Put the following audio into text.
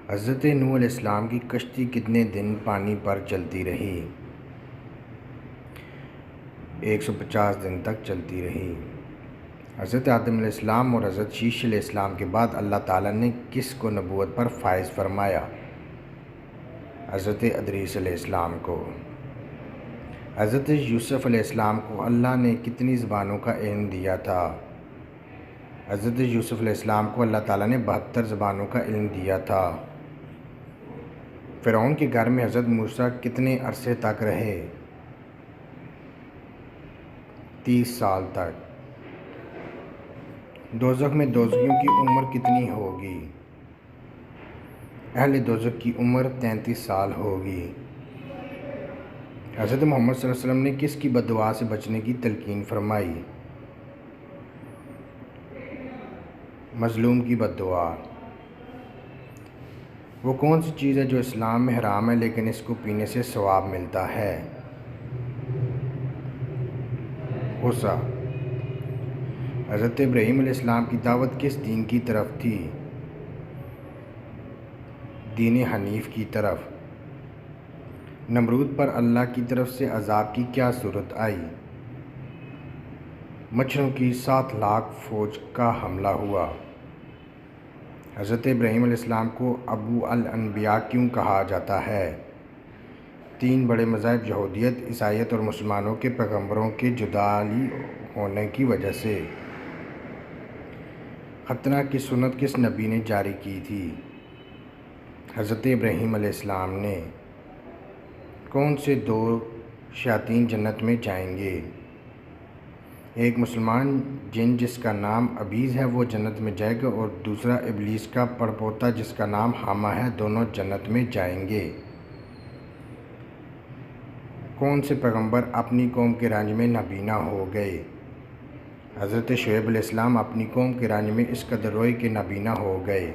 حضرت نوح علیہ السلام کی کشتی کتنے دن پانی پر چلتی رہی؟ 150 دن تک چلتی رہی۔ حضرت آدم علیہ السلام اور حضرت شیش علیہ السلام کے بعد اللہ تعالیٰ نے کس کو نبوت پر فائز فرمایا؟ حضرت ادریس علیہ السلام کو۔ حضرت یوسف علیہ السلام کو اللہ نے کتنی زبانوں کا علم دیا تھا؟ حضرت یوسف علیہ السلام کو اللہ تعالیٰ نے 72 زبانوں کا علم دیا تھا۔ فرعون کے گھر میں حضرت موسیٰ کتنے عرصے تک رہے؟ 30 سال تک۔ دوزخ میں دوزخیوں کی عمر کتنی ہوگی؟ اہل دوزخ کی عمر 33 سال ہوگی۔ حضرت محمد صلی اللہ علیہ وسلم نے کس کی بد دعا سے بچنے کی تلقین فرمائی؟ مظلوم کی بد دعا۔ وہ کون سی چیز ہے جو اسلام میں حرام ہے لیکن اس کو پینے سے ثواب ملتا ہے؟ غصہ۔ حضرت ابراہیم علیہ السلام کی دعوت کس دین کی طرف تھی؟ دین حنیف کی طرف۔ نمرود پر اللہ کی طرف سے عذاب کی کیا صورت آئی؟ مچھروں کی 7 لاکھ فوج کا حملہ ہوا۔ حضرت ابراہیم علیہ السلام کو ابو الانبیاء کیوں کہا جاتا ہے؟ 3 بڑے مذاہب یہودیت، عیسائیت اور مسلمانوں کے پیغمبروں کے جدائی ہونے کی وجہ سے۔ ختنہ کی سنت کس نبی نے جاری کی تھی؟ حضرت ابراہیم علیہ السلام نے۔ کون سے 2 شیاطین جنت میں جائیں گے؟ ایک مسلمان جن جس کا نام ابیز ہے وہ جنت میں جائے گا اور دوسرا ابلیس کا پڑپوتا جس کا نام حامہ ہے، دونوں جنت میں جائیں گے۔ کون سے پیغمبر اپنی قوم کے رنج میں نابینا ہو گئے؟ حضرت شعیب علیہ السلام اپنی قوم کے رنج میں اس قدر روئے کہ نابینا ہو گئے۔